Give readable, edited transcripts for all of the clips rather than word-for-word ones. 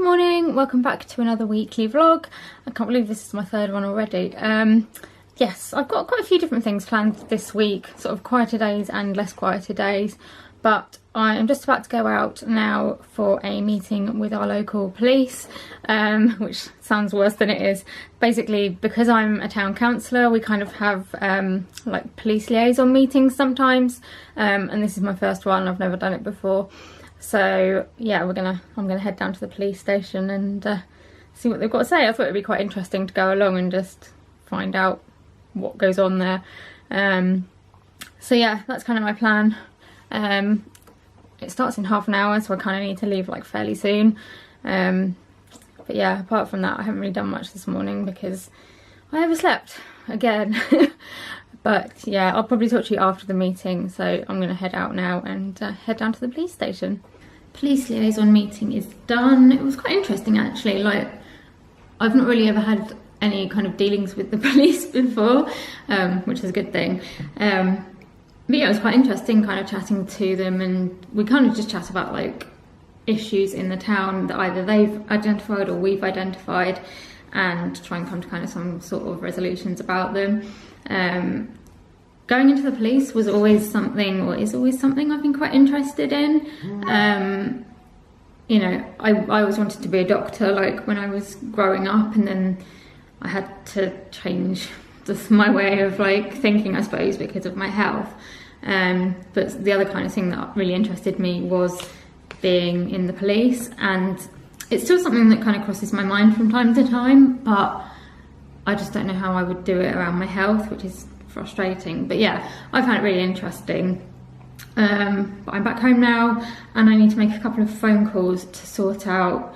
Good morning, welcome back to another weekly vlog. I can't believe this is my third one already. Yes, I've got quite a few different things planned this week, sort of quieter days and less quieter days, but I am just about to go out now for a meeting with our local police, which sounds worse than it is. Basically, because I'm a town councillor, we kind of have like police liaison meetings sometimes, and this is my first one. I've never done it before. So yeah, I'm gonna head down to the police station and see what they've got to say. I thought it'd be quite interesting to go along and just find out what goes on there. So yeah, that's kind of my plan. It starts in half an hour, so I kind of need to leave like fairly soon. But yeah, apart from that, I haven't really done much this morning because I overslept again. But yeah, I'll probably talk to you after the meeting, so I'm going to head out now and head down to the police station. Police liaison meeting is done. It was quite interesting actually. Like, I've not really ever had any kind of dealings with the police before, which is a good thing. But yeah, it was quite interesting kind of chatting to them, and we kind of just chat about like issues in the town that either they've identified or we've identified, and try and come to kind of some sort of resolutions about them. Going into the police was always something, or is always something I've been quite interested in. You know, I always wanted to be a doctor, like when I was growing up, and then I had to change just my way of like thinking, I suppose, because of my health. But the other kind of thing that really interested me was being in the police, and it's still something that kind of crosses my mind from time to time, but I just don't know how I would do it around my health, which is frustrating. But yeah, I found it really interesting. But I'm back home now, and I need to make a couple of phone calls to sort out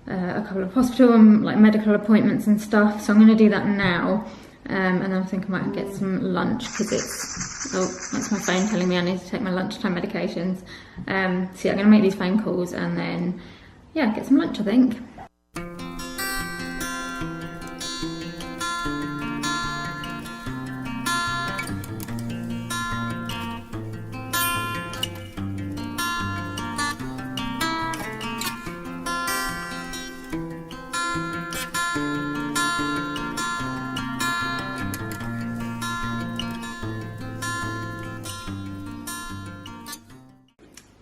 a couple of hospital and like medical appointments and stuff, so I'm going to do that now. And then I think I might get some lunch, because that's my phone telling me I need to take my lunchtime medications. So yeah, I'm going to make these phone calls and then yeah, get some lunch, I think.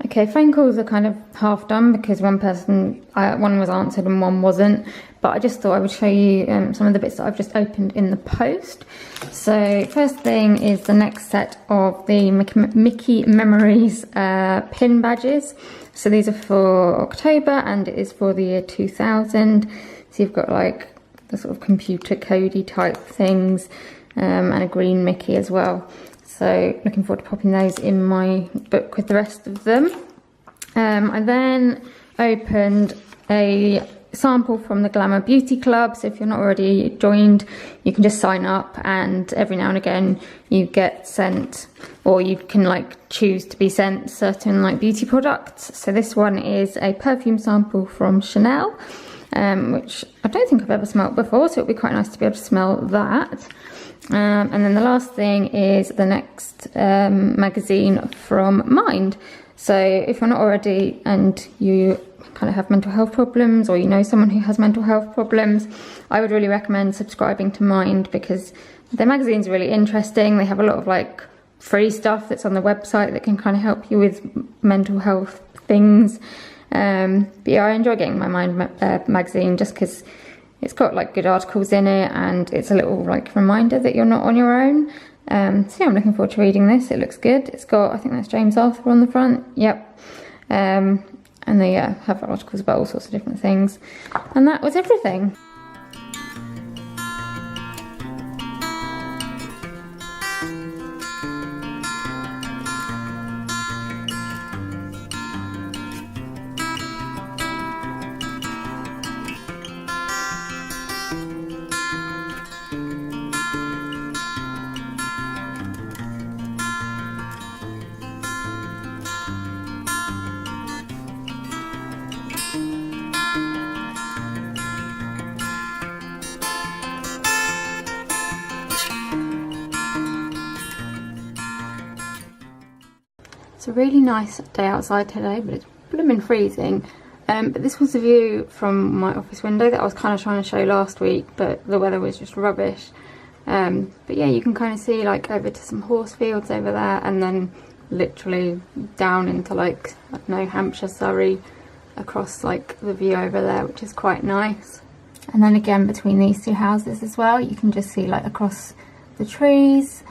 Okay, phone calls are kind of half done because one was answered and one wasn't, but I just thought I would show you some of the bits that I've just opened in the post. So first thing is the next set of the Mickey Memories pin badges. So these are for October, and it is for the year 2000. So you've got like the sort of computer codey type things, and a green Mickey as well. So looking forward to popping those in my book with the rest of them. I then opened a sample from the Glamour Beauty Club. So if you're not already joined, you can just sign up, and every now and again you get sent, or you can like choose to be sent certain like beauty products. So this one is a perfume sample from Chanel, which I don't think I've ever smelled before, so it'll be quite nice to be able to smell that. And then the last thing is the next magazine from Mind. So if you're not already, and you kind of have mental health problems, or you know someone who has mental health problems, I would really recommend subscribing to Mind, because their magazine's really interesting. They have a lot of like free stuff that's on the website that can kind of help you with mental health things. But yeah, I enjoy getting my Mind magazine just because it's got like good articles in it, and it's a little like reminder that you're not on your own. So yeah, I'm looking forward to reading this. It looks good. It's got, I think that's James Arthur on the front. Yep. And they have articles about all sorts of different things. And that was everything. It's a really nice day outside today, but it's blooming freezing. But this was a view from my office window that I was kind of trying to show last week, but the weather was just rubbish. But yeah, you can kind of see like over to some horse fields over there, and then literally down into like, I don't know, Hampshire, Surrey, across like the view over there, which is quite nice. And then again between these two houses as well, you can just see like across the trees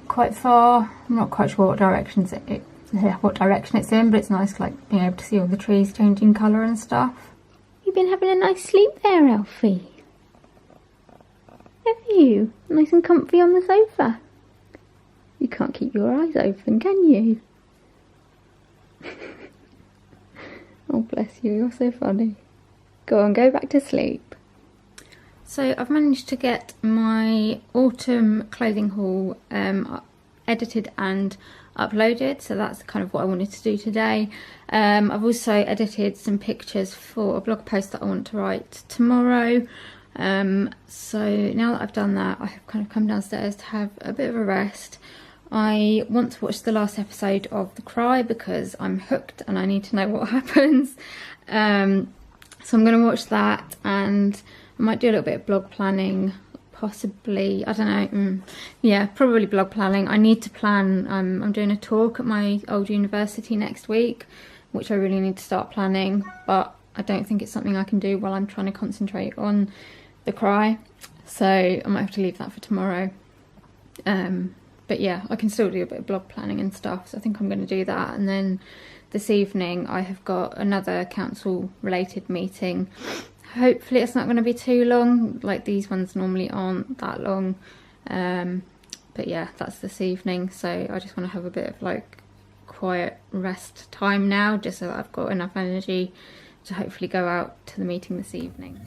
quite far. I'm not quite sure what direction it's in, but it's nice like being able to see all the trees changing colour and stuff. You've been having a nice sleep there, Alfie? Have you? Nice and comfy on the sofa? You can't keep your eyes open, can you? Oh bless you, you're so funny. Go on, go back to sleep. So I've managed to get my autumn clothing haul edited and uploaded, so that's kind of what I wanted to do today. I've also edited some pictures for a blog post that I want to write tomorrow. So now that I've done that, I have kind of come downstairs to have a bit of a rest. I want to watch the last episode of The Cry because I'm hooked and I need to know what happens. So I'm going to watch that, and I might do a little bit of blog planning, possibly, I don't know, yeah, probably blog planning. I need to plan, I'm doing a talk at my old university next week, which I really need to start planning, but I don't think it's something I can do while I'm trying to concentrate on The Cry, so I might have to leave that for tomorrow. But yeah, I can still do a bit of blog planning and stuff, so I think I'm going to do that. And then this evening I have got another council related meeting. Hopefully it's not going to be too long, like these ones normally aren't that long. But yeah, that's this evening, so I just want to have a bit of like quiet rest time now, just so that I've got enough energy to hopefully go out to the meeting this evening.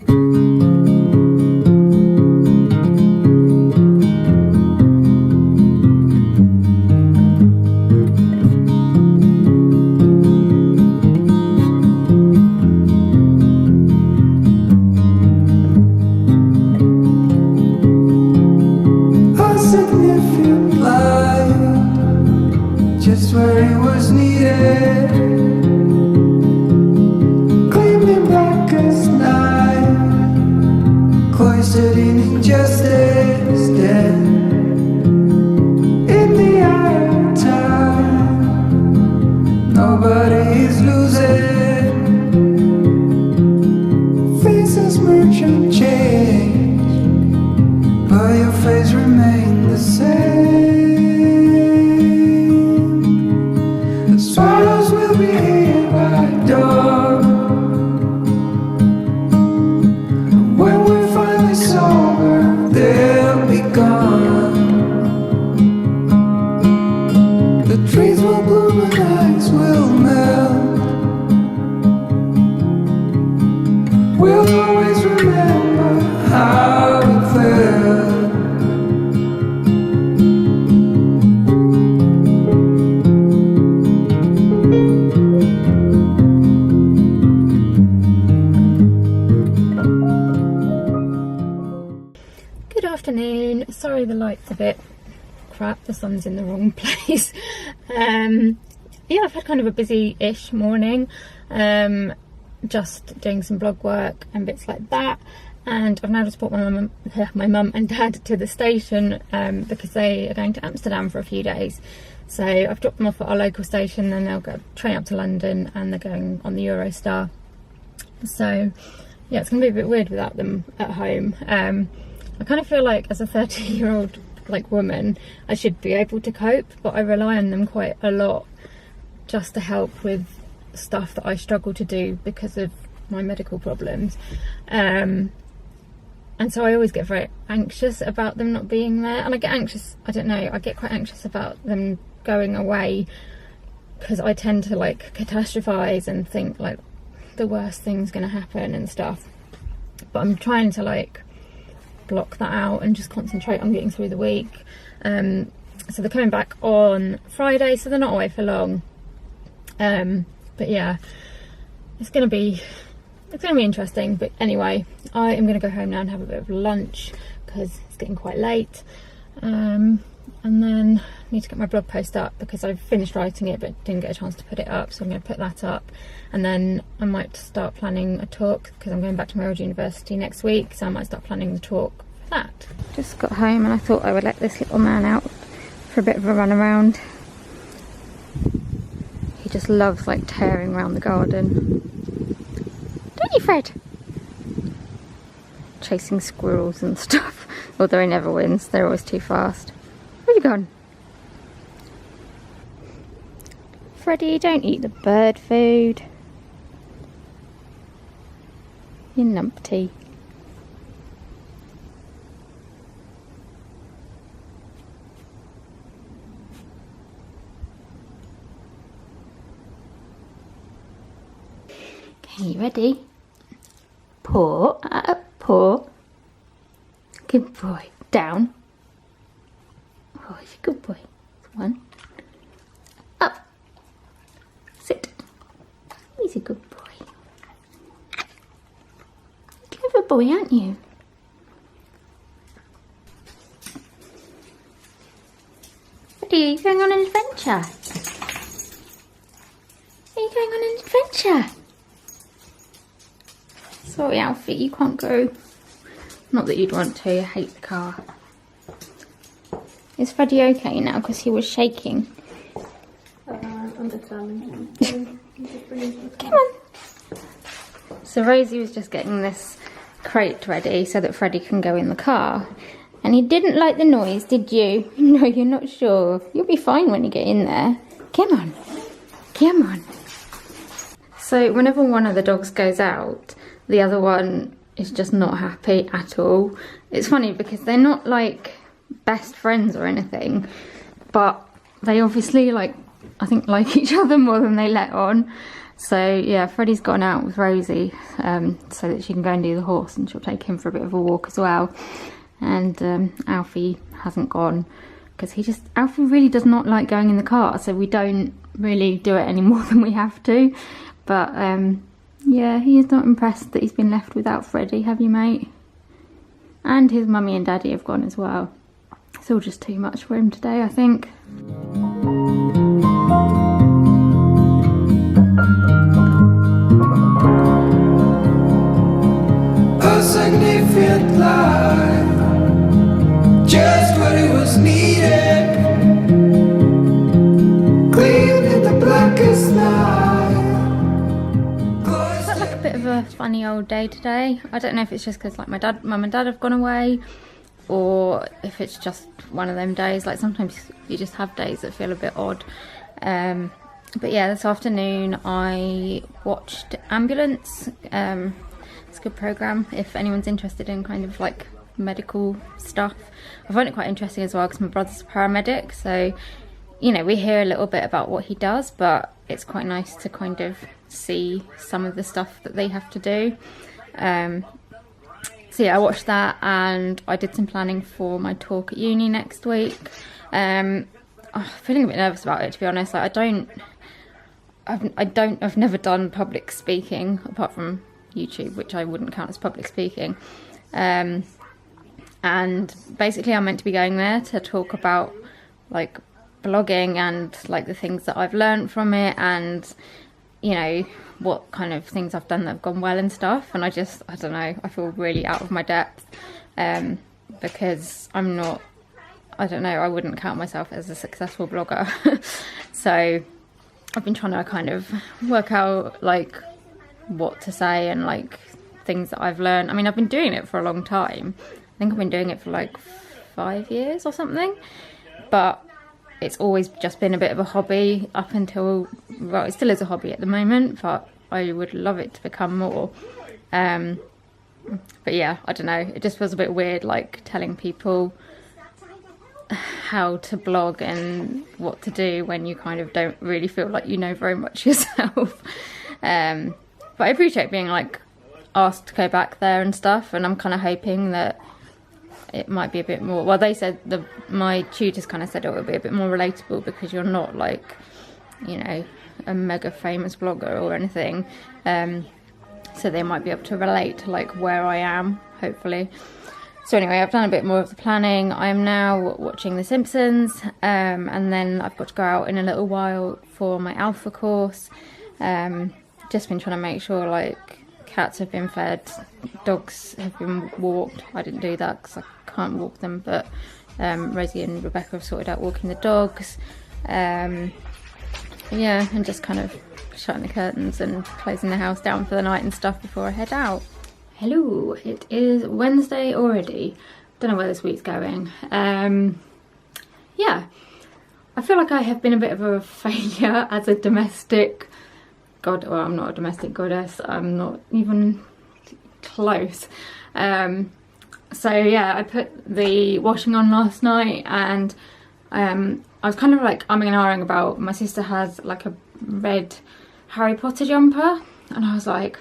Sorry the light's a bit crap, the sun's in the wrong place. Yeah, I've had kind of a busy-ish morning, just doing some blog work and bits like that, and I've now just brought my mum and dad to the station because they are going to Amsterdam for a few days. So I've dropped them off at our local station, and they'll go train up to London, and they're going on the Eurostar. So yeah, it's going to be a bit weird without them at home. I kind of feel like as a 30-year-old like woman, I should be able to cope, but I rely on them quite a lot just to help with stuff that I struggle to do because of my medical problems. And so I always get very anxious about them not being there, and I get anxious, I don't know, I get quite anxious about them going away because I tend to like catastrophize and think like the worst thing's gonna happen and stuff, but I'm trying to like block that out and just concentrate on getting through the week. So they're coming back on Friday, so they're not away for long. But yeah, it's gonna be interesting. But anyway, I am gonna go home now and have a bit of lunch because it's getting quite late. And then I need to get my blog post up because I've finished writing it but didn't get a chance to put it up, so I'm going to put that up. And then I might start planning a talk because I'm going back to my old university next week, so I might start planning the talk for that. Just got home and I thought I would let this little man out for a bit of a run around. He just loves like tearing around the garden. Don't you, Fred? Chasing squirrels and stuff, although he never wins, they're always too fast. Where have you gone? Freddie, don't eat the bird food. You numpty. Okay, you ready? Paw, paw. Good boy. Down. Oh, he's a good boy. One. Up. Sit. He's a good boy. Clever boy, aren't you? Are you going on an adventure? Are you going on an adventure? Sorry, Alfie, you can't go. Not that you'd want to, I hate the car. Is Freddie okay now? Because he was shaking. I'm determined. Come on. So Rosie was just getting this crate ready so that Freddie can go in the car. And he didn't like the noise, did you? No, you're not sure. You'll be fine when you get in there. Come on. Come on. So whenever one of the dogs goes out, the other one is just not happy at all. It's funny because they're not like best friends or anything, but they obviously like each other more than they let on. So yeah, Freddie's gone out with Rosie so that she can go and do the horse, and she'll take him for a bit of a walk as well. And Alfie hasn't gone because Alfie really does not like going in the car, so we don't really do it any more than we have to. But yeah, he is not impressed that he's been left without Freddie, have you, mate? And his mummy and daddy have gone as well. It's all just too much for him today, I think. A significant life, just what it was needed, clean in the blackest night. It's like a bit of a funny old day today. I don't know if it's just because like mum and dad have gone away, or if it's just one of them days. Like sometimes you just have days that feel a bit odd. But yeah, this afternoon I watched Ambulance. It's a good programme if anyone's interested in kind of like medical stuff. I find it quite interesting as well because my brother's a paramedic, so you know, we hear a little bit about what he does, but it's quite nice to kind of see some of the stuff that they have to do. So yeah, I watched that and I did some planning for my talk at uni next week. I'm feeling a bit nervous about it, to be honest. Like I've never done public speaking apart from YouTube, which I wouldn't count as public speaking. And basically I'm meant to be going there to talk about like blogging and like the things that I've learned from it, and you know, what kind of things I've done that have gone well and stuff. And I don't know, I feel really out of my depth because I'm not, I don't know, I wouldn't count myself as a successful blogger. So I've been trying to kind of work out like what to say and like things that I've learned. I mean, I've been doing it for a long time. I think I've been doing it for like 5 years or something, but it's always just been a bit of a hobby up until, well, it still is a hobby at the moment, but I would love it to become more. But yeah, I don't know, it just feels a bit weird like telling people how to blog and what to do when you kind of don't really feel like you know very much yourself. But I appreciate being like asked to go back there and stuff, and I'm kind of hoping that it might be a bit more, well, they said, my tutors kind of said it would be a bit more relatable because you're not like, you know, a mega famous blogger or anything, so they might be able to relate to like where I am, hopefully. So anyway, I've done a bit more of the planning. I am now watching The Simpsons, and then I've got to go out in a little while for my alpha course. Just been trying to make sure like cats have been fed, dogs have been walked. I didn't do that because I can't walk them, but Rosie and Rebecca have sorted out walking the dogs. Yeah, and just kind of shutting the curtains and closing the house down for the night and stuff before I head out. Hello, it is Wednesday already. Don't know where this week's going. Yeah, I feel like I have been a bit of a failure as a domestic god. Well, I'm not a domestic goddess. I'm not even close. So yeah, I put the washing on last night, and I was kind of like umming and ahhing about. My sister has like a red Harry Potter jumper, and I was like,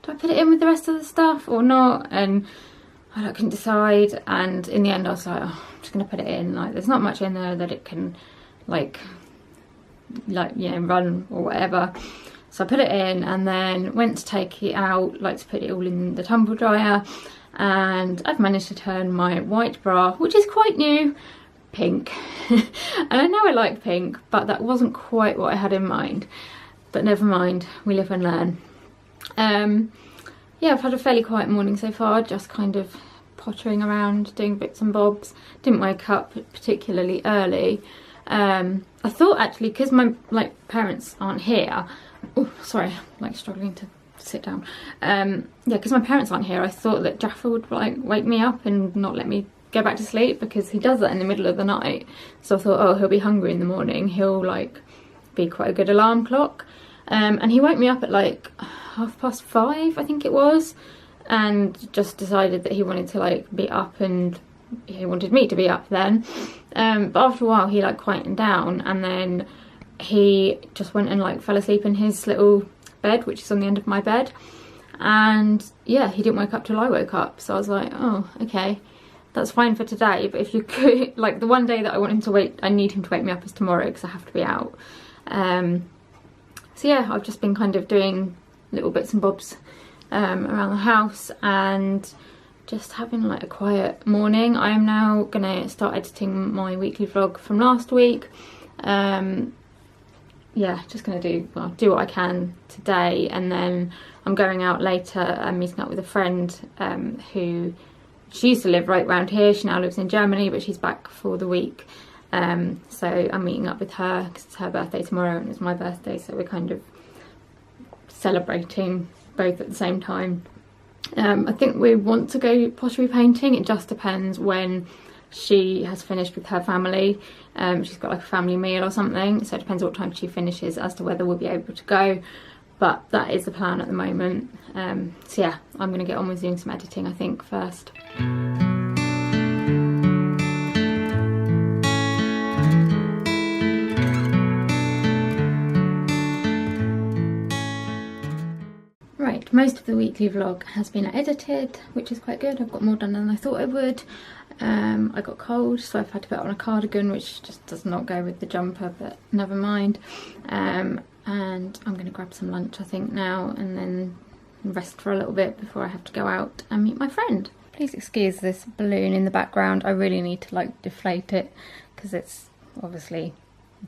do I put it in with the rest of the stuff or not? And I couldn't decide, and in the end I was like, oh, I'm just gonna put it in. Like, there's not much in there that it can like you know, run or whatever. So I put it in, and then went to take it out, like to put it all in the tumble dryer, and I've managed to turn my white bra, which is quite new, pink. And I know I like pink, but that wasn't quite what I had in mind. But never mind, we live and learn. Yeah, I've had a fairly quiet morning so far, just kind of pottering around, doing bits and bobs. Didn't wake up particularly early. I thought actually, because my parents aren't here. Oh, sorry, struggling to sit down. Yeah, because my parents aren't here, I thought that Jaffa would wake me up and not let me go back to sleep, because he does that in the middle of the night. So I thought, oh, he'll be hungry in the morning. He'll be quite a good alarm clock. And he woke me up at 5:30, I think it was, and just decided that he wanted to be up, and he wanted me to be up then. But after a while he quietened down, and then he just went and fell asleep in his little bed, which is on the end of my bed. And yeah, he didn't wake up till I woke up. So I was like, oh, okay, that's fine for today, but if you could, the one day that I need him to wake me up is tomorrow, because I have to be out. So yeah, I've just been kind of doing little bits and bobs around the house, and just having a quiet morning. I am now gonna start editing my weekly vlog from last week. Yeah, just gonna do what I can today, and then I'm going out later and meeting up with a friend who, she used to live right around here. She now lives in Germany, but she's back for the week. So I'm meeting up with her because it's her birthday tomorrow and it's my birthday, so we're kind of celebrating both at the same time. I think we want to go pottery painting. It just depends when she has finished with her family. She's got a family meal or something, so it depends what time she finishes as to whether we'll be able to go, but that is the plan at the moment. So yeah, I'm going to get on with doing some editing, I think, first. Right, most of the weekly vlog has been edited, which is quite good. I've got more done than I thought I would. I got cold, so I've had to put on a cardigan, which just does not go with the jumper, but never mind. And I'm going to grab some lunch, I think, now, and then rest for a little bit before I have to go out and meet my friend. Please excuse this balloon in the background. I really need to deflate it, because it's obviously,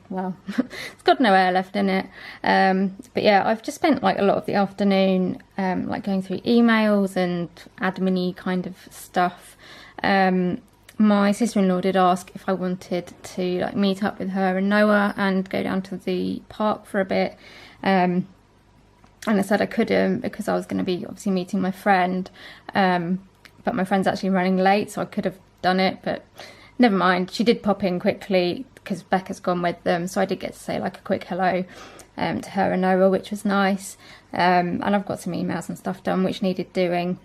well, it's got no air left in it. But yeah, I've just spent a lot of the afternoon going through emails and admin-y kind of stuff. My sister-in-law did ask if I wanted to meet up with her and Noah and go down to the park for a bit, and I said I couldn't because I was going to be obviously meeting my friend, but my friend's actually running late, so I could have done it, but never mind. She did pop in quickly because Becca's gone with them, so I did get to say a quick hello to her and Noah, which was nice. And I've got some emails and stuff done which needed doing.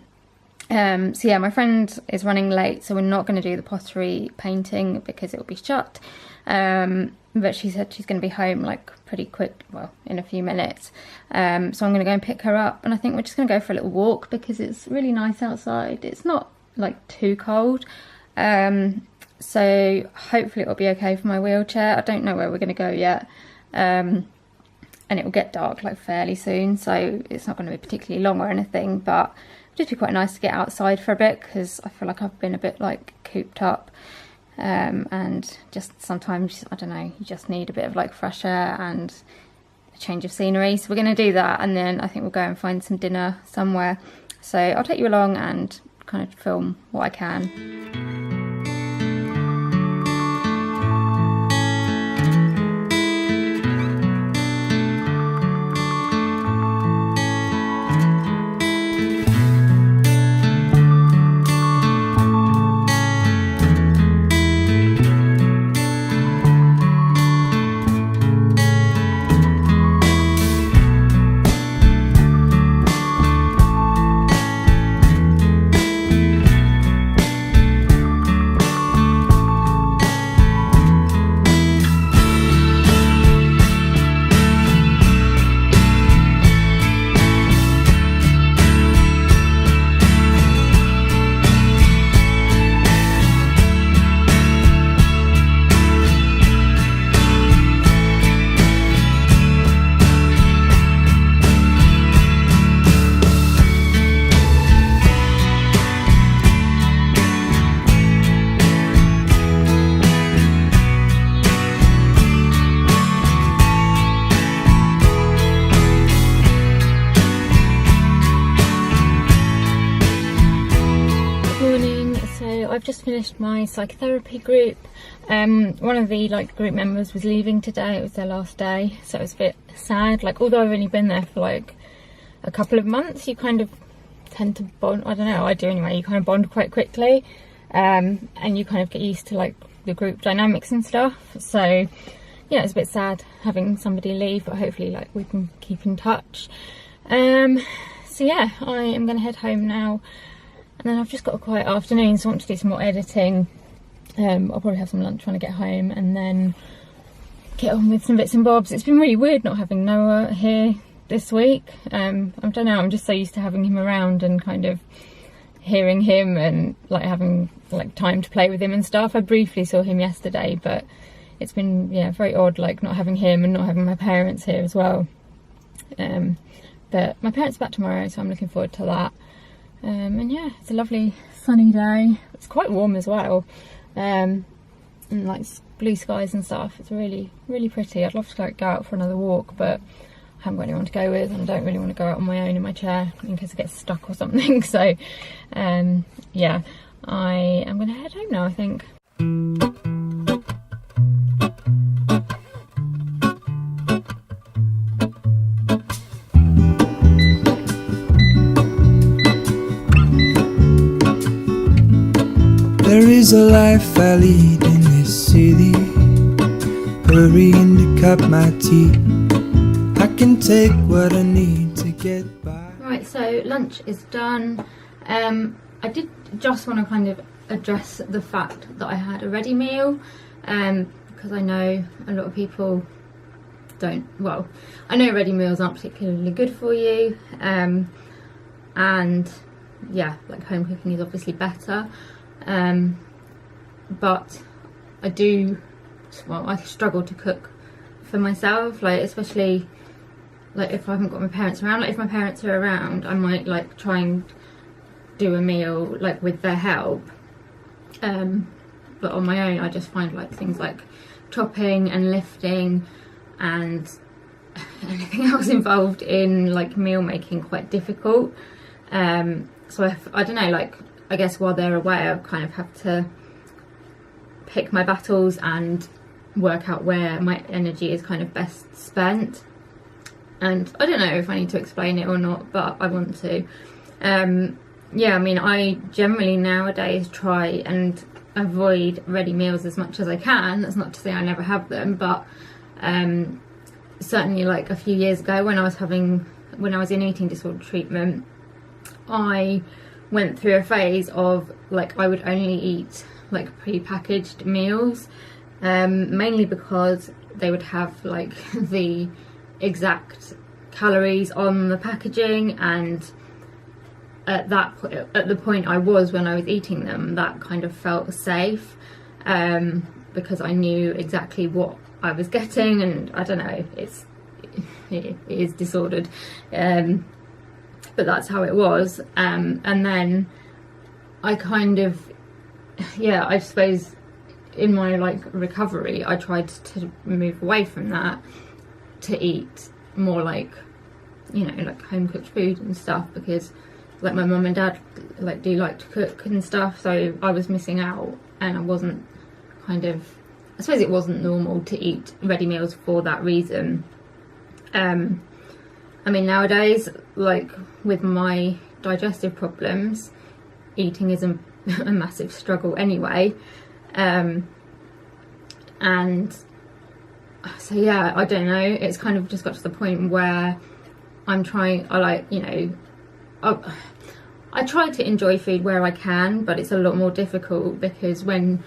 So yeah, my friend is running late, so we're not going to do the pottery painting because it will be shut. But she said she's going to be home pretty quick, well, in a few minutes. So I'm going to go and pick her up, and I think we're just going to go for a little walk because it's really nice outside. It's not too cold. So hopefully it'll be okay for my wheelchair. I don't know where we're going to go yet. And it will get dark fairly soon, so it's not going to be particularly long or anything, but just be quite nice to get outside for a bit, because I feel like I've been a bit like cooped up, and just sometimes, I don't know, you just need a bit of like fresh air and a change of scenery. So we're going to do that, and then I think we'll go and find some dinner somewhere. So I'll take you along and kind of film what I can. I've just finished my psychotherapy group. One of the group members was leaving today. It was their last day, so it was a bit sad. Like, although I've only been there for like a couple of months, you kind of tend to bond. I don't know, I do anyway. You kind of bond quite quickly, and you kind of get used to like the group dynamics and stuff. So yeah, it's a bit sad having somebody leave, but hopefully like we can keep in touch. So yeah, I am going to head home now. And then I've just got a quiet afternoon, so I want to do some more editing. I'll probably have some lunch when I get home, and then get on with some bits and bobs. It's been really weird not having Noah here this week. I don't know, I'm just so used to having him around and kind of hearing him and like having like time to play with him and stuff. I briefly saw him yesterday, but it's been, yeah, very odd like not having him and not having my parents here as well. But my parents are back tomorrow, so I'm looking forward to that. And yeah, it's a lovely sunny day. It's quite warm as well, and like blue skies and stuff. It's really, really pretty. I'd love to like go out for another walk, but I haven't got anyone to go with, and I don't really want to go out on my own in my chair in case I get stuck or something. So yeah, I am going to head home now, I think. There is a life I lead in this city, hurrying to cut my teeth. I can take what I need to get by. Right, so lunch is done. I did just want to kind of address the fact that I had a ready meal, because I know a lot of people don't, well, I know ready meals aren't particularly good for you, and yeah, like home cooking is obviously better. But I do, well, I struggle to cook for myself, like especially like if I haven't got my parents around. Like if my parents are around, I might like try and do a meal like with their help, but on my own I just find like things like chopping and lifting and anything else involved in like meal making quite difficult. So I don't know, like I guess while they're away I kind of have to pick my battles and work out where my energy is kind of best spent. And I don't know if I need to explain it or not, but I want to. Yeah, I mean, I generally nowadays try and avoid ready meals as much as I can. That's not to say I never have them, but certainly like a few years ago when I was in eating disorder treatment, I went through a phase of like I would only eat like pre-packaged meals, mainly because they would have like the exact calories on the packaging, and at the point I was when I was eating them, that kind of felt safe, because I knew exactly what I was getting. And I don't know, it is disordered, but that's how it was. And then I kind of, yeah, I suppose in my like recovery, I tried to move away from that to eat more like, you know, like home cooked food and stuff, because like my mum and dad like do like to cook and stuff, so I was missing out, and I wasn't kind of, I suppose it wasn't normal to eat ready meals for that reason. I mean, nowadays, like with my digestive problems, eating is a massive struggle anyway. And so yeah, I don't know, it's kind of just got to the point where I'm trying, I try to enjoy food where I can, but it's a lot more difficult because when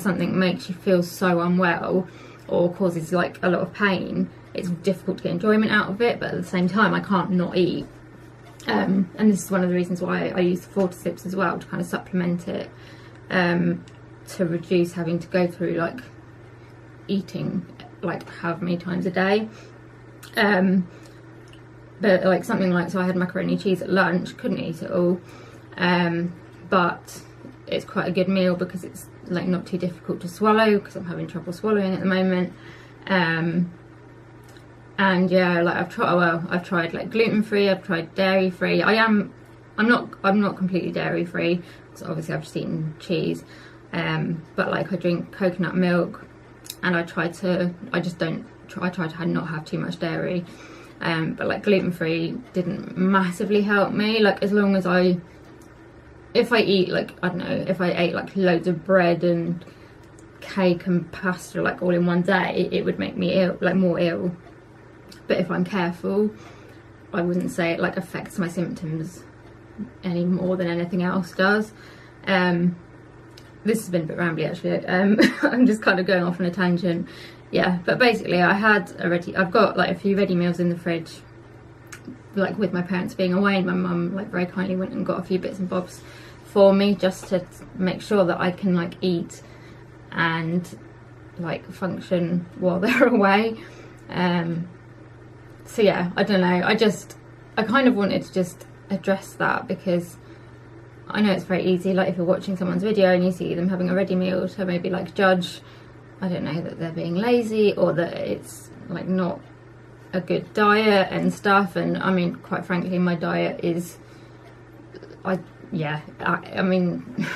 something makes you feel so unwell or causes like a lot of pain, it's difficult to get enjoyment out of it, but at the same time I can't not eat. And this is one of the reasons why I use the Fortisips as well, to kind of supplement it, to reduce having to go through like eating like however many times a day. But like something like, so I had macaroni and cheese at lunch, couldn't eat it all, but it's quite a good meal because it's like not too difficult to swallow, because I'm having trouble swallowing at the moment. And yeah, like I've tried like gluten-free, I've tried dairy-free. I'm not completely dairy-free, because obviously I've just eaten cheese, but like I drink coconut milk, and I try to not have too much dairy. But like gluten-free didn't massively help me. Like as long as if I eat like, I don't know, if I ate like loads of bread and cake and pasta like all in one day, it would make me ill, like more ill. But if I'm careful, I wouldn't say it like affects my symptoms any more than anything else does. This has been a bit rambly actually. I'm just kind of going off on a tangent. Yeah, but basically I've got like a few ready meals in the fridge, like with my parents being away, and my mum like very kindly went and got a few bits and bobs for me just to make sure that I can like eat and like function while they're away. So yeah, I don't know, I kind of wanted to just address that, because I know it's very easy, like if you're watching someone's video and you see them having a ready meal, to maybe like judge, I don't know, that they're being lazy or that it's like not a good diet and stuff. And I mean, quite frankly, my diet is, I mean,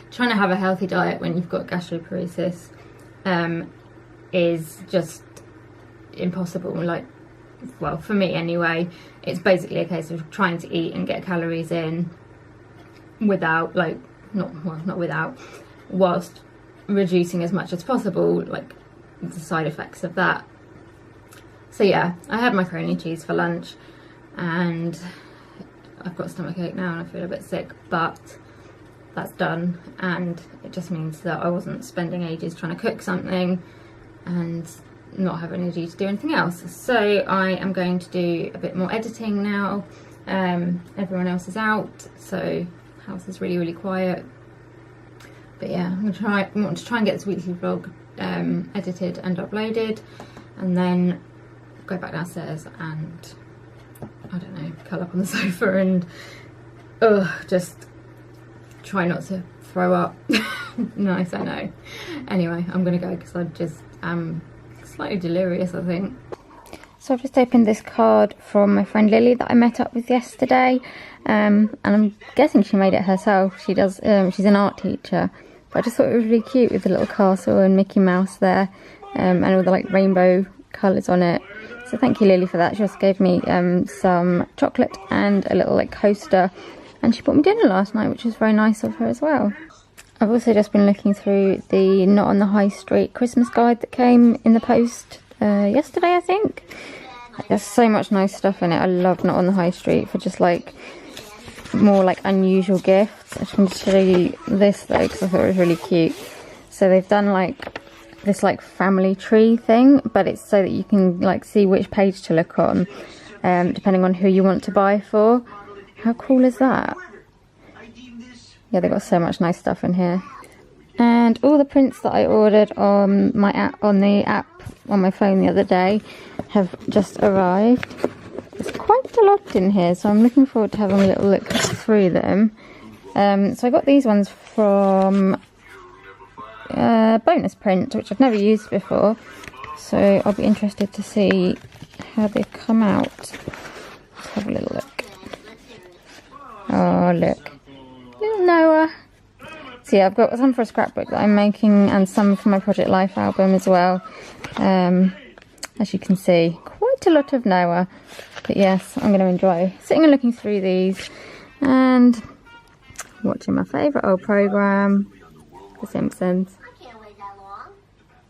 trying to have a healthy diet when you've got gastroparesis is just impossible. Like, well, for me anyway, it's basically a case of trying to eat and get calories in without like, whilst reducing as much as possible like the side effects of that. So yeah, I had macaroni and cheese for lunch, and I've got stomachache now and I feel a bit sick, but that's done, and it just means that I wasn't spending ages trying to cook something and not have energy to do anything else. So I am going to do a bit more editing now. Everyone else is out, so the house is really quiet. But yeah, I want to try and get this weekly vlog edited and uploaded, and then go back downstairs and, I don't know, curl up on the sofa and just try not to throw up. Nice, I know. Anyway, I'm gonna go because I just am slightly delirious, I think. So I've just opened this card from my friend Lilli that I met up with yesterday, and I'm guessing she made it herself. She does. She's an art teacher. But I just thought it was really cute with the little castle and Mickey Mouse there, and all the like rainbow colours on it. So thank you, Lilli, for that. She also gave me some chocolate and a little like coaster, and she bought me dinner last night, which was very nice of her as well. I've also just been looking through the Not on the High Street Christmas guide that came in the post yesterday, I think. There's so much nice stuff in it. I love Not on the High Street for just like more like unusual gifts. I just wanted to show you this though, because I thought it was really cute. So they've done like this like family tree thing, but it's so that you can like see which page to look on, depending on who you want to buy for. How cool is that? Yeah, they've got so much nice stuff in here. And all the prints that I ordered on my app, on the app on my phone the other day, have just arrived. This quite a lot in here, so I'm looking forward to having a little look through them. So I got these ones from Bonus Print, which I've never used before, so I'll be interested to see how they've come out. Let's have a little look. Oh, look. Little Noah. So yeah, I've got some for a scrapbook that I'm making and some for my Project Life album as well. As you can see, quite a lot of Noah. But yes, I'm going to enjoy sitting and looking through these and watching my favourite old programme, The Simpsons.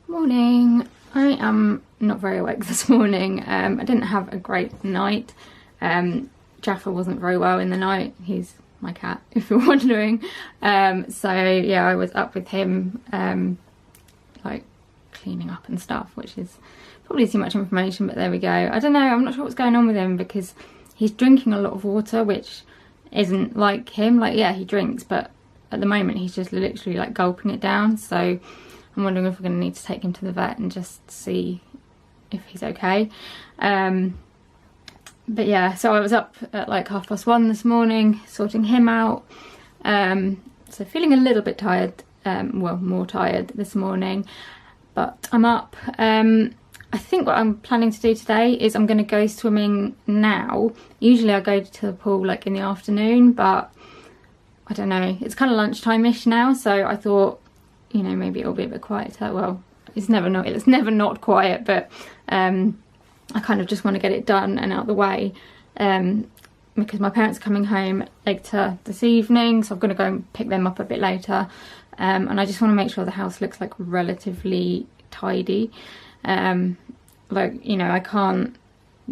Morning. I am not very awake this morning. I didn't have a great night. Jaffa wasn't very well in the night. He's my cat, if you're wondering. So yeah, I was up with him, like cleaning up and stuff, which is probably too much information, but there we go. I don't know, I'm not sure what's going on with him because he's drinking a lot of water, which isn't like him. Like, yeah, he drinks, but at the moment he's just literally like gulping it down. So I'm wondering if we're going to need to take him to the vet and just see if he's okay. But yeah, so I was up at like 1:30 this morning sorting him out. So feeling a little bit tired, well, more tired this morning, but I'm up. I think what I'm planning to do today is I'm going to go swimming now. Usually I go to the pool like in the afternoon, but I don't know, it's kind of lunchtime-ish now, so I thought, you know, maybe it'll be a bit quieter. Well, it's never not quiet, but I kind of just want to get it done and out the way, because my parents are coming home later this evening, so I'm going to go and pick them up a bit later, and I just want to make sure the house looks like relatively tidy. Like, you know, I can't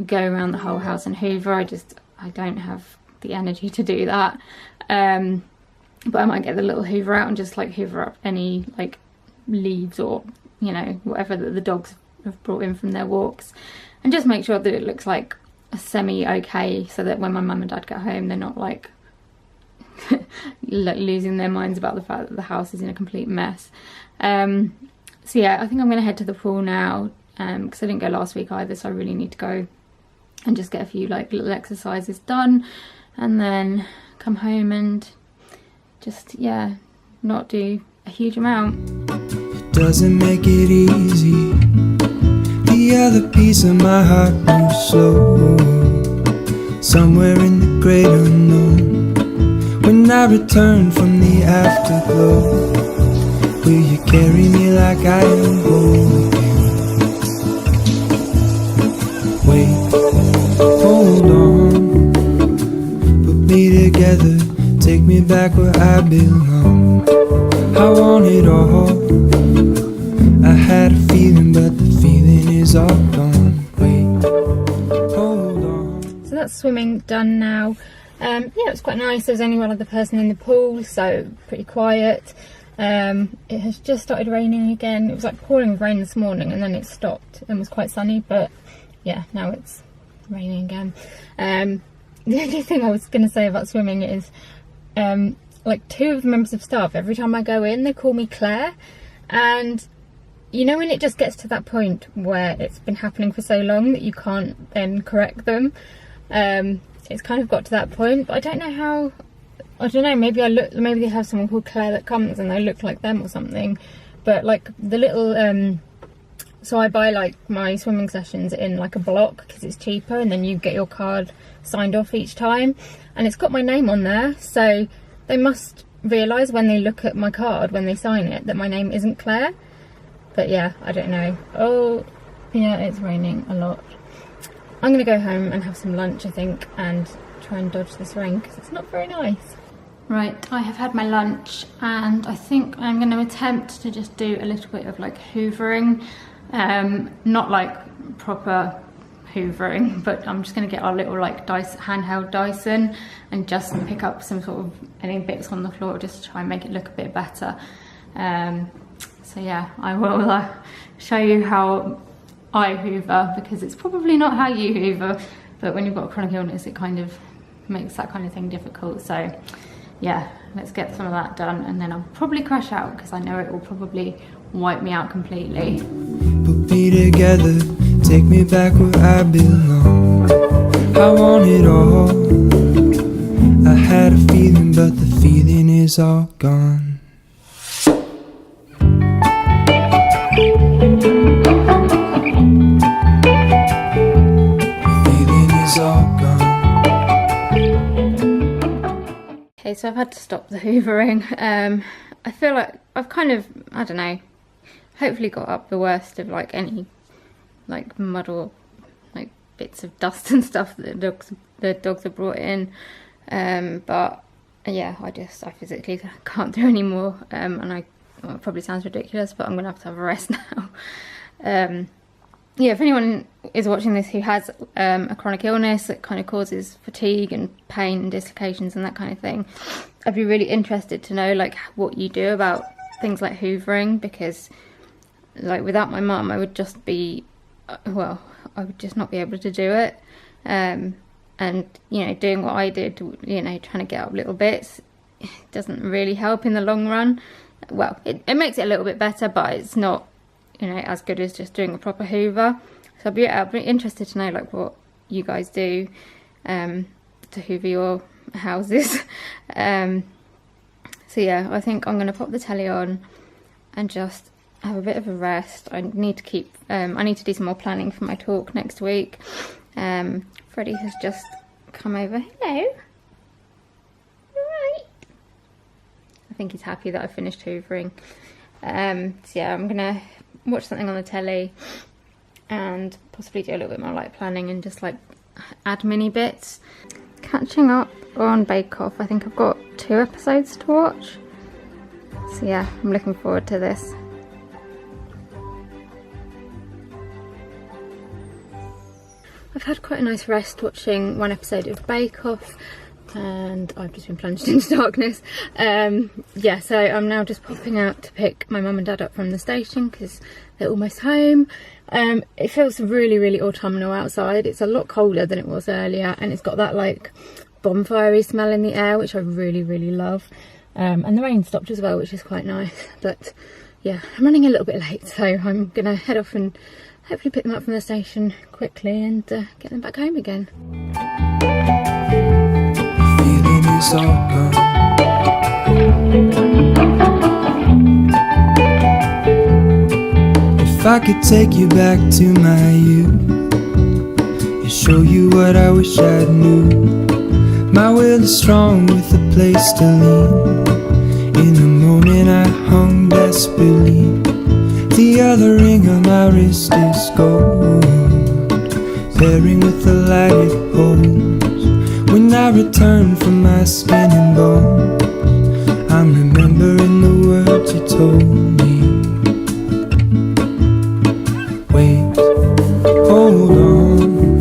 go around the whole house and hoover. I don't have the energy to do that. But I might get the little hoover out and just like hoover up any like leaves or, you know, whatever that the dogs have brought in from their walks, and just make sure that it looks like a semi-okay, so that when my mum and dad get home, they're not like losing their minds about the fact that the house is in a complete mess. So yeah, I think I'm going to head to the pool now, because I didn't go last week either, so I really need to go and just get a few like little exercises done, and then come home and just, yeah, not do a huge amount. It doesn't make it easy. The other piece of my heart moves slow, somewhere in the great unknown. When I return from the afterglow, will you carry me like I am whole again? Wait, hold on, put me together, take me back where I belong. I want it all. I had a feeling, but the feeling is all gone. Wait, hold on. So that's swimming done now. Yeah, it was quite nice. There was only one other person in the pool, so pretty quiet. It has just started raining again. It was like pouring with rain this morning, and then it stopped and was quite sunny, but yeah, now it's raining again. The only thing I was going to say about swimming is like two of the members of staff, every time I go in, they call me Claire, and you know when it just gets to that point where it's been happening for so long that you can't then correct them. It's kind of got to that point, but I don't know how. I don't know, maybe maybe they have someone called Claire that comes and they look like them or something. But like the little so I buy like my swimming sessions in like a block because it's cheaper, and then you get your card signed off each time, and it's got my name on there, so they must realise when they look at my card, when they sign it, that my name isn't Claire. But yeah, I don't know. Oh yeah, it's raining a lot. I'm gonna go home and have some lunch, I think, and try and dodge this rain because it's not very nice. Right, I have had my lunch, and I think I'm going to attempt to just do a little bit of like hoovering, not like proper hoovering, but I'm just going to get our little like handheld Dyson and just pick up some sort of any bits on the floor just to try and make it look a bit better. So yeah, I will show you how I hoover, because it's probably not how you hoover, but when you've got a chronic illness it kind of makes that kind of thing difficult. So yeah, let's get some of that done, and then I'll probably crash out because I know it will probably wipe me out completely. Put me together, take me back where I belong. I want it all. I had a feeling, but the feeling is all gone. Feeling is all gone. Okay, so I've had to stop the hoovering. I feel like I've kind of, I don't know, hopefully got up the worst of like any like mud or like bits of dust and stuff that the dogs have brought in. But yeah, I physically can't do any more. And well, it probably sounds ridiculous, but I'm gonna have to have a rest now. Yeah, if anyone is watching this who has a chronic illness that kind of causes fatigue and pain and dislocations and that kind of thing, I'd be really interested to know like what you do about things like hoovering, because like without my mum I would just be, well, I would just not be able to do it. And you know, doing what I did, you know, trying to get up little bits, doesn't really help in the long run. Well, it makes it a little bit better, but it's not, you know, as good as just doing a proper hoover. So I'd be interested to know like what you guys do to hoover your houses. So yeah, I think I'm going to pop the telly on and just have a bit of a rest. I need to do some more planning for my talk next week. Freddie has just come over. Hello. Alright. I think he's happy that I finished hoovering. So yeah, I'm going to watch something on the telly and possibly do a little bit more like planning and just like admin-y bits. Catching up on Bake Off. I think I've got 2 episodes to watch. So yeah, I'm looking forward to this. I've had quite a nice rest watching 1 episode of Bake Off, and I've just been plunged into darkness. Yeah, so I'm now just popping out to pick my mum and dad up from the station because they're almost home. It feels really, really autumnal outside. It's a lot colder than it was earlier, and it's got that like bonfire-y smell in the air, which I really, really love. And the rain stopped as well, which is quite nice. But yeah, I'm running a little bit late, so I'm gonna head off and hopefully pick them up from the station quickly and get them back home again. Feeling is all gone. If I could take you back to my youth and show you what I wish I knew. My will is strong with a place to lean. In a moment I hung desperately. The other ring on my wrist is gold, pairing with the light it holds. When I return from my skin and bones, I'm remembering the words you told me. Wait, hold on,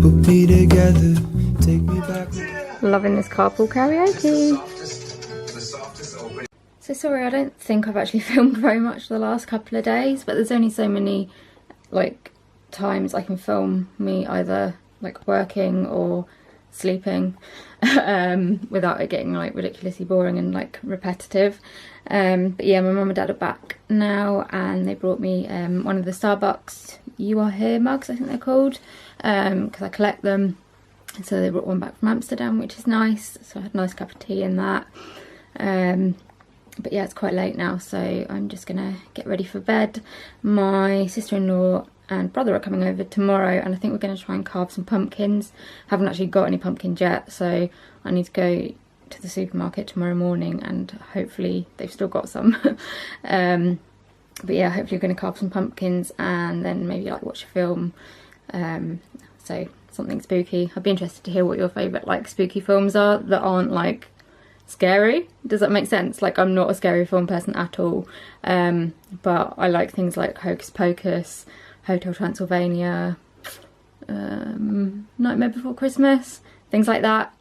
put me together, take me back. Loving this carpool karaoke. So sorry, I don't think I've actually filmed very much the last couple of days, but there's only so many like times I can film me either like working or sleeping without it getting like ridiculously boring and like repetitive. But yeah, my mum and dad are back now, and they brought me one of the Starbucks You Are Here mugs, I think they're called, because I collect them. And so they brought one back from Amsterdam, which is nice. So I had a nice cup of tea in that. But yeah, it's quite late now, so I'm just gonna get ready for bed. My sister-in-law and brother are coming over tomorrow, and I think we're gonna try and carve some pumpkins. Haven't actually got any pumpkins yet, so I need to go to the supermarket tomorrow morning, and hopefully they've still got some. But yeah, hopefully we're gonna carve some pumpkins and then maybe like watch a film. So something spooky. I'd be interested to hear what your favourite like spooky films are that aren't like scary. Does that make sense? Like, I'm not a scary film person at all, but I like things like Hocus Pocus, Hotel Transylvania, Nightmare Before Christmas, things like that.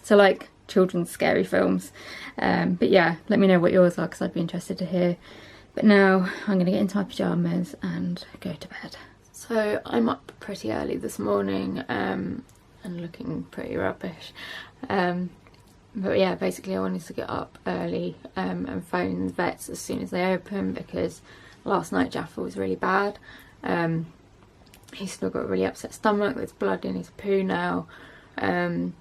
So like children's scary films. But yeah, let me know what yours are because I'd be interested to hear. But now I'm going to get into my pyjamas and go to bed. So I'm up pretty early this morning and looking pretty rubbish. But yeah, basically I wanted to get up early and phone the vets as soon as they open, because last night Jaffa was really bad. he's still got a really upset stomach, there's blood in his poo now, and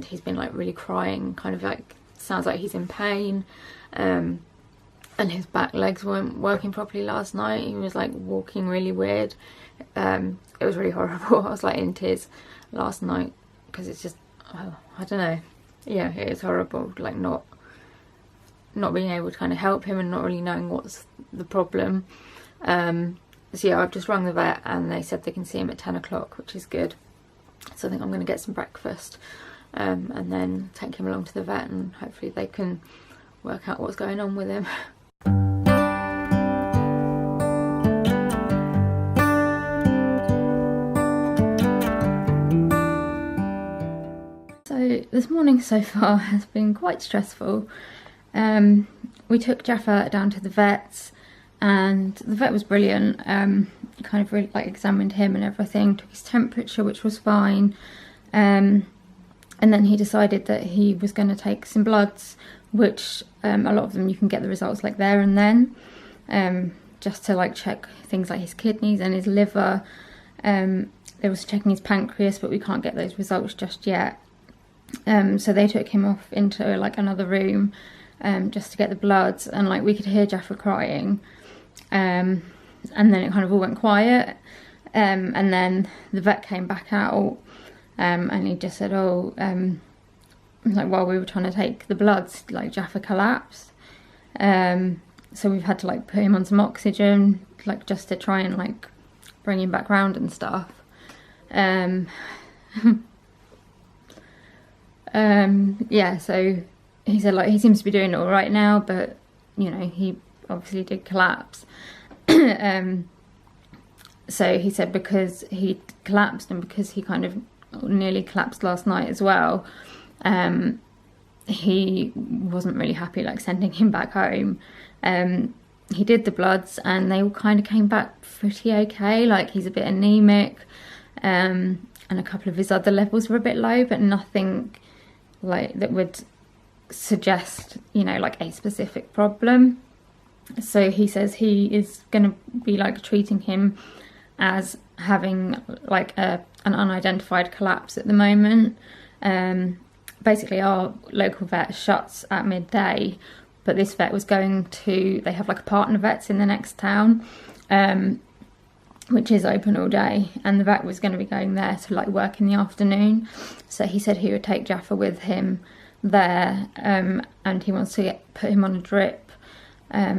he's been like really crying, kind of like sounds like he's in pain, and his back legs weren't working properly last night. He was like walking really weird. It was really horrible. I was like in tears last night because it's just, I don't know, yeah, it is horrible, like not being able to kind of help him and not really knowing what's the problem. So yeah, I've just rung the vet and they said they can see him at 10 o'clock, which is good. So I think I'm going to get some breakfast and then take him along to the vet, and hopefully they can work out what's going on with him. So this morning so far has been quite stressful. We took Jaffa down to the vets, and the vet was brilliant. Kind of really like examined him and everything, took his temperature, which was fine, and then he decided that he was going to take some bloods, which a lot of them you can get the results like there and then, just to like check things like his kidneys and his liver. They was checking his pancreas, but we can't get those results just yet. So they took him off into like another room just to get the bloods, and like we could hear Jaffa crying, and then it kind of all went quiet, and then the vet came back out, and he just said, like while we were trying to take the bloods, like Jaffa collapsed, so we've had to like put him on some oxygen, like just to try and like bring him back round and stuff. Yeah, so he said like he seems to be doing all right now, but you know, he obviously did collapse. So he said because he collapsed and because he kind of nearly collapsed last night as well, he wasn't really happy like sending him back home. He did the bloods and they all kind of came back pretty okay. Like he's a bit anemic, and a couple of his other levels were a bit low, but nothing like that would suggest, you know, like a specific problem. So he says he is going to be like treating him as having like an unidentified collapse at the moment. Basically our local vet shuts at midday, but this vet was going to, they have like a partner vets in the next town, which is open all day, and the vet was going to be going there to like work in the afternoon. So he said he would take Jaffa with him there, and he wants to put him on a drip.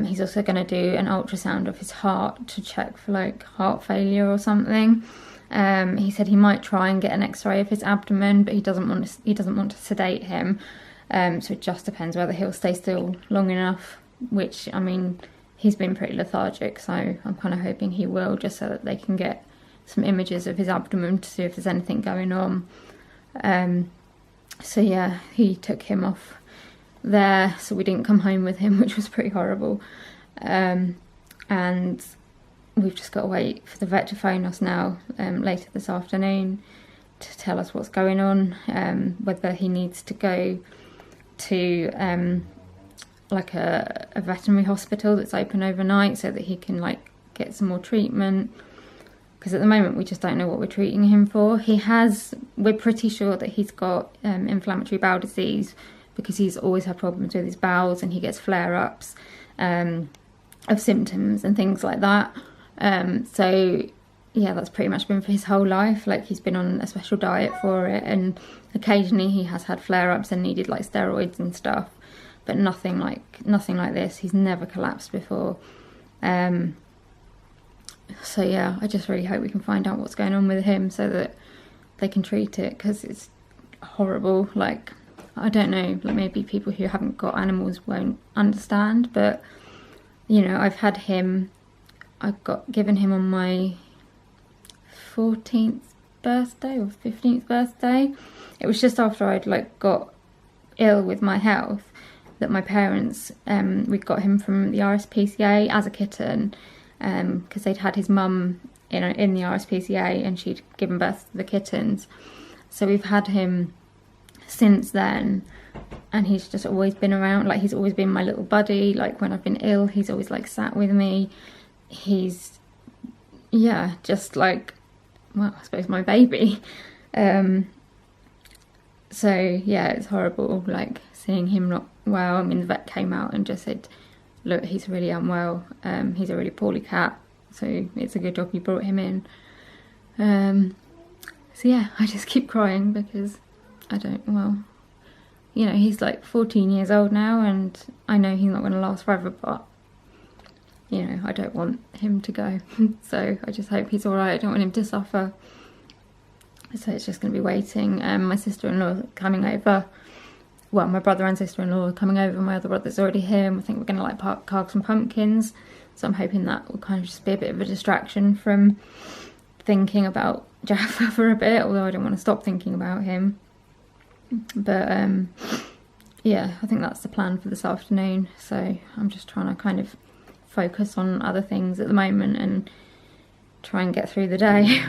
He's also going to do an ultrasound of his heart to check for like heart failure or something. He said he might try and get an X-ray of his abdomen, but he doesn't want to sedate him. So it just depends whether he'll stay still long enough, which, I mean, he's been pretty lethargic, so I'm kind of hoping he will, just so that they can get some images of his abdomen to see if there's anything going on. So yeah, he took him off there, so we didn't come home with him, which was pretty horrible. And we've just got to wait for the vet to phone us now later this afternoon to tell us what's going on, whether he needs to go to like a veterinary hospital that's open overnight so that he can like get some more treatment, because at the moment we just don't know what we're treating him for. We're pretty sure that he's got inflammatory bowel disease, because he's always had problems with his bowels and he gets flare-ups of symptoms and things like that. So yeah, that's pretty much been for his whole life. Like he's been on a special diet for it, and occasionally he has had flare-ups and needed like steroids and stuff, but nothing like this. He's never collapsed before. So yeah, I just really hope we can find out what's going on with him so that they can treat it, because it's horrible. Like, I don't know, like maybe people who haven't got animals won't understand, but you know, I've got given him on my 14th birthday or 15th birthday. It was just after I'd like got ill with my health that my parents, we got him from the RSPCA as a kitten, because they'd had his mum in the RSPCA and she'd given birth to the kittens. So we've had him since then, and he's just always been around. Like he's always been my little buddy. Like when I've been ill, he's always like sat with me. He's yeah, just like, well, I suppose my baby. So yeah, it's horrible, like seeing him not well. I mean, the vet came out and just said, look, he's really unwell. He's a really poorly cat, so it's a good job you brought him in. So yeah, I just keep crying because well, you know, he's like 14 years old now, and I know he's not going to last forever, but you know, I don't want him to go. So I just hope he's alright. I don't want him to suffer. So it's just going to be waiting. My sister-in-law coming over. Well, my brother and sister-in-law are coming over. My other brother's already here. And I think we're going to like carve some pumpkins. So I'm hoping that will kind of just be a bit of a distraction from thinking about Jaffa for a bit. Although I don't want to stop thinking about him. But yeah, I think that's the plan for this afternoon. So I'm just trying to kind of focus on other things at the moment and try and get through the day.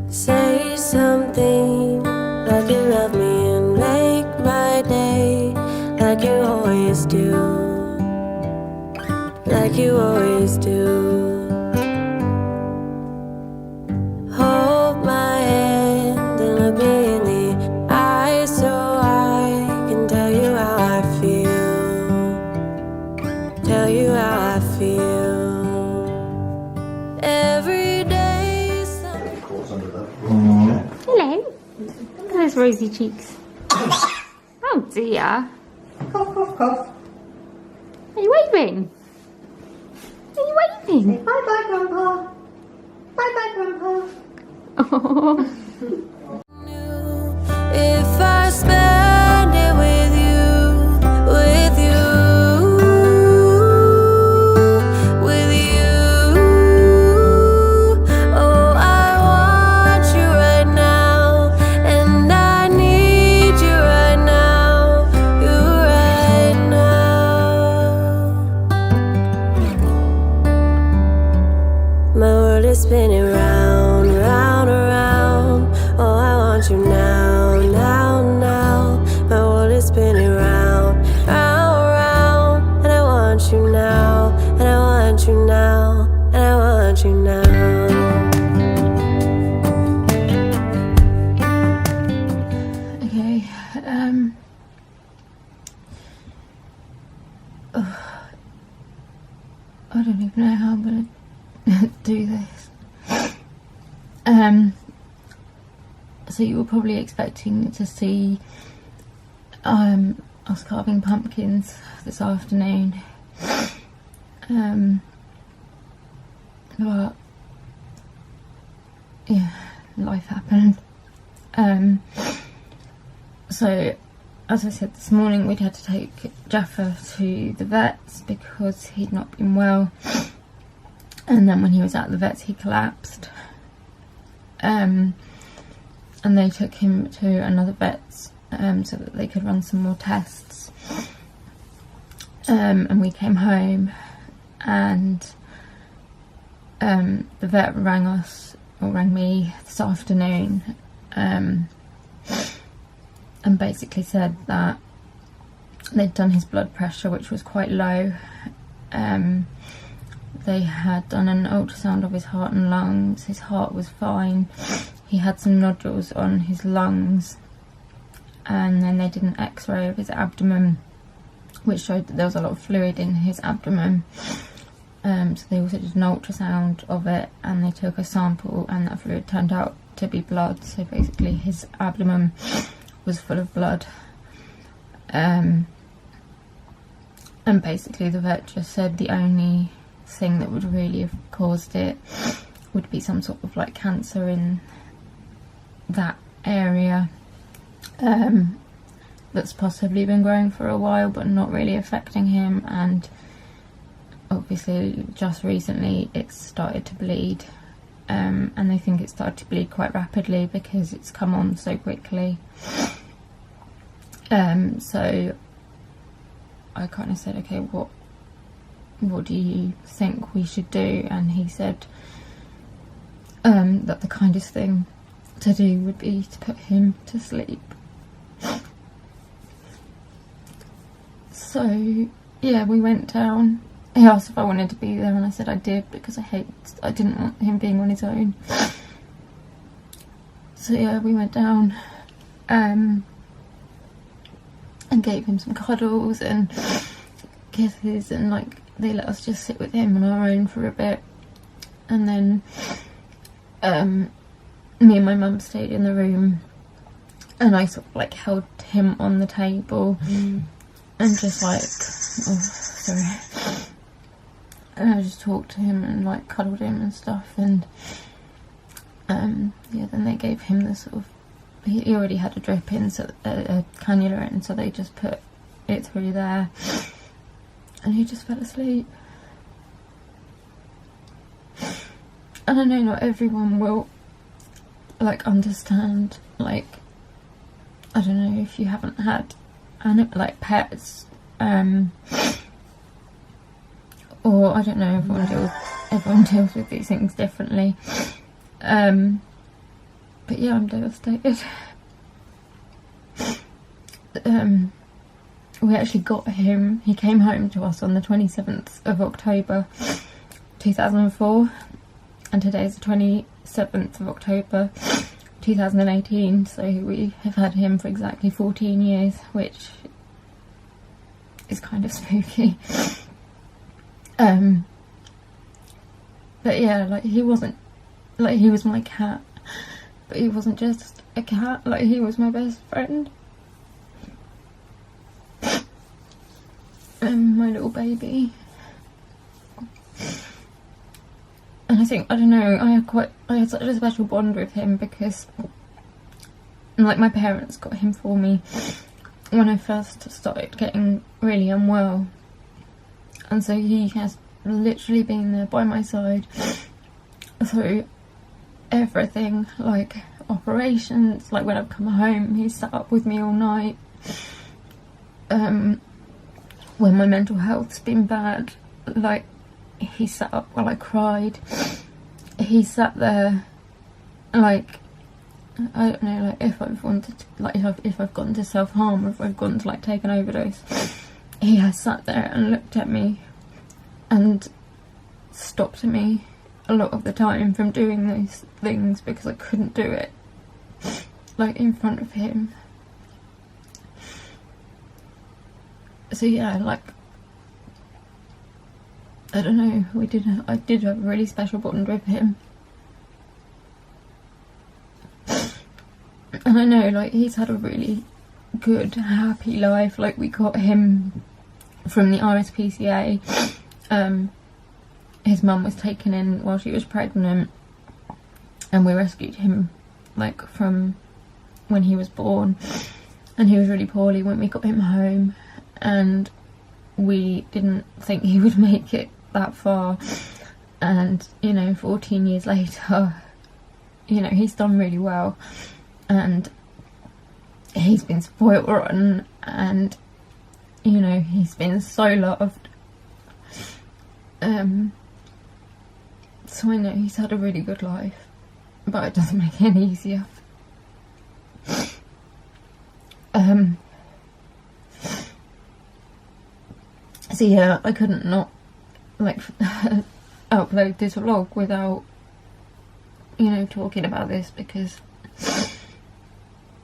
Say something like you love me and make my day, like you always do, like you always do. Hold my hand and look me in the eye so I can tell you how I feel, tell you how I feel. Every day. Hello. Look at those rosy cheeks. Oh dear. Cough, cough, cough. Are you waving? Are you waving? Say bye-bye, Grandpa. Bye-bye, Grandpa. Oh. If I spend it with you, with you, with you. Oh, I want you right now, and I need you right now, you right now. My world is spinning round, round, around. Oh, I want you now, now, now. My world is spinning round, round, round. And I want you now, and I want you now, and I want you now. Okay. I don't even know how I'm gonna do this. So you were probably expecting to see us carving pumpkins this afternoon. But yeah, life happened. So as I said this morning, we'd had to take Jaffa to the vets because he'd not been well, and then when he was at the vets he collapsed, and they took him to another vet's so that they could run some more tests, and we came home, and the vet rang me this afternoon, and basically said that they'd done his blood pressure, which was quite low. They had done an ultrasound of his heart and lungs. His heart was fine. He had some nodules on his lungs, and then they did an x-ray of his abdomen, which showed that there was a lot of fluid in his abdomen. So they also did an ultrasound of it, and they took a sample, and that fluid turned out to be blood. So basically his abdomen was full of blood, and basically the vet just said the only thing that would really have caused it would be some sort of like cancer in that area, that's possibly been growing for a while but not really affecting him, and obviously just recently it's started to bleed, and they think it started to bleed quite rapidly because it's come on so quickly. So I kind of said, okay, what do you think we should do? And he said that the kindest thing to do would be to put him to sleep. So yeah, we went down he asked if I wanted to be there, and I said I did, because I didn't want him being on his own. So yeah, we went down and gave him some cuddles and kisses, and like they let us just sit with him on our own for a bit, and then me and my mum stayed in the room, and I sort of like held him on the table and just like, oh sorry, and I just talked to him and like cuddled him and stuff, and yeah, then they gave him the sort of, he already had a drip in, so a cannula in, so they just put it through there, and he just fell asleep. And I know not everyone will like understand, like, I don't know if you haven't had like pets, or I don't know, everyone deals with these things differently. But yeah, I'm devastated. We actually got him, he came home to us on the 27th of October 2004, and today's the 27th of October 2018, so we have had him for exactly 14 years, which is kind of spooky. But yeah, like he wasn't, like he was my cat, but he wasn't just a cat, like he was my best friend. My little baby. And I think, I don't know, I had such a special bond with him because, like, my parents got him for me when I first started getting really unwell. And so he has literally been there by my side through everything, like operations, like when I've come home, he sat up with me all night. When my mental health's been bad, like, he sat up while I cried. He sat there, like, I don't know, like if I've wanted to, like if I've gotten to self-harm, or if I've gotten to like take an overdose, he has sat there and looked at me and stopped me a lot of the time from doing those things because I couldn't do it, like in front of him. So yeah, like, I don't know, I did have a really special bond with him. And I know, like, he's had a really good, happy life. Like, we got him from the RSPCA. His mum was taken in while she was pregnant, and we rescued him, like, from when he was born. And he was really poorly when we got him home, and we didn't think he would make it that far. And, you know, 14 years later, you know, he's done really well, and he's been spoiled rotten, and, you know, he's been so loved. So I know he's had a really good life, but it doesn't make it any easier. So yeah, I couldn't not, like, upload this vlog without, you know, talking about this, because,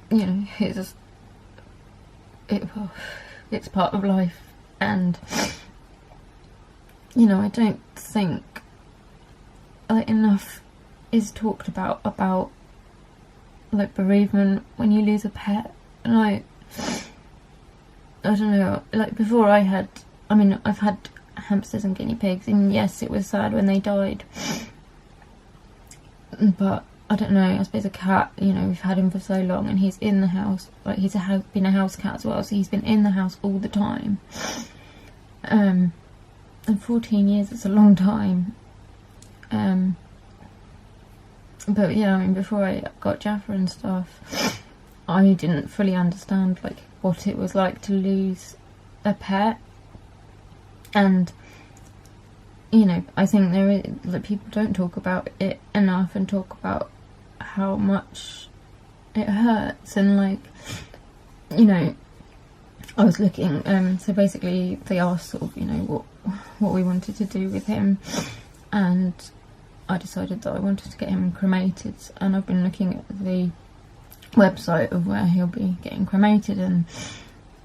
you know, it's part of life, and, you know, I don't think enough is talked about like bereavement when you lose a pet. And I don't know, like, before I've had hamsters and guinea pigs, and yes, it was sad when they died, but I don't know, I suppose a cat, you know, we've had him for so long, and he's in the house, like, he's been a house cat as well, so he's been in the house all the time. And 14 years is a long time. But yeah, I mean, before I got Jaffa and stuff, I didn't fully understand, like, what it was like to lose a pet. And, you know, I think that people don't talk about it enough, and talk about how much it hurts. And, like, you know, I was looking, so basically they asked sort of, you know, what we wanted to do with him, and I decided that I wanted to get him cremated, and I've been looking at the website of where he'll be getting cremated, and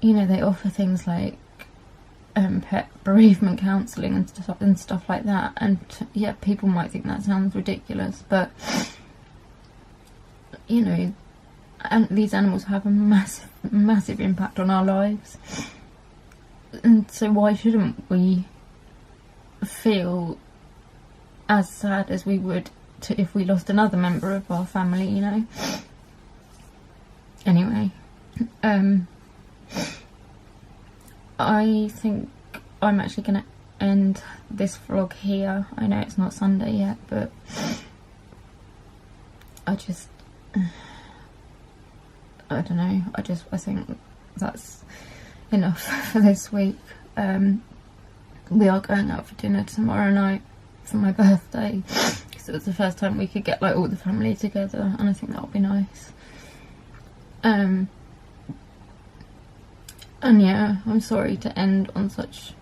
you know, they offer things like pet bereavement counselling and stuff like that, and yeah, people might think that sounds ridiculous, but you know, and these animals have a massive impact on our lives, and so why shouldn't we feel as sad as we would if we lost another member of our family, you know? Anyway, I think I'm actually going to end this vlog here. I know it's not Sunday yet, but I don't know, I think that's enough for this week. We are going out for dinner tomorrow night for my birthday, because it was the first time we could get like all the family together, and I think that'll be nice. And yeah, I'm sorry to end on such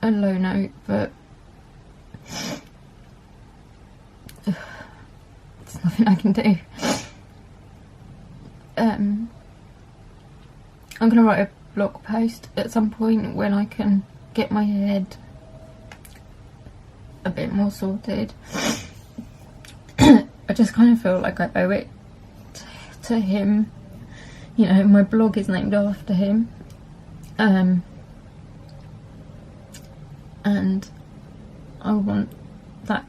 a low note, but there's nothing I can do. I'm going to write a blog post at some point when I can get my head a bit more sorted. I just kind of feel like I owe it to him. You know, my blog is named after him. And I want that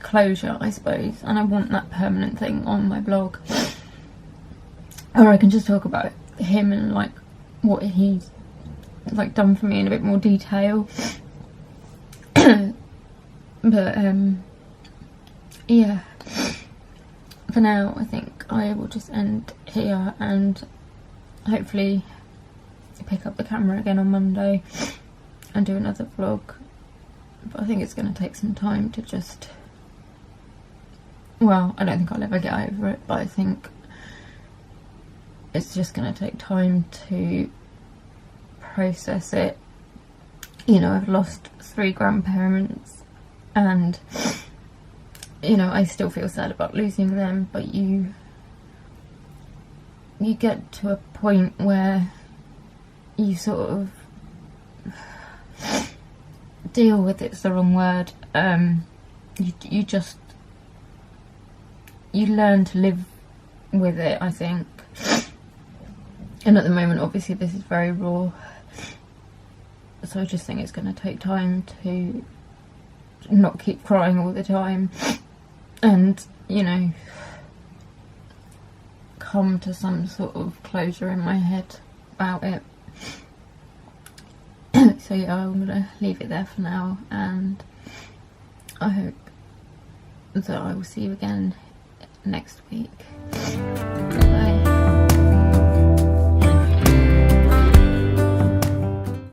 closure, I suppose, and I want that permanent thing on my blog. Or I can just talk about him and like what he's like done for me in a bit more detail. But yeah, for now I think I will just end here and hopefully pick up the camera again on Monday and do another vlog. But I think it's going to take some time to just, well, I don't think I'll ever get over it, but I think it's just going to take time to process it. You know, I've lost 3 grandparents, and you know, I still feel sad about losing them, but you get to a point where you sort of deal with it's the wrong word. You learn to live with it, I think. And at the moment, obviously, this is very raw, so I just think it's going to take time to not keep crying all the time, and you know, come to some sort of closure in my head about it. So yeah, I'm gonna leave it there for now, and I hope that I will see you again next week. Bye.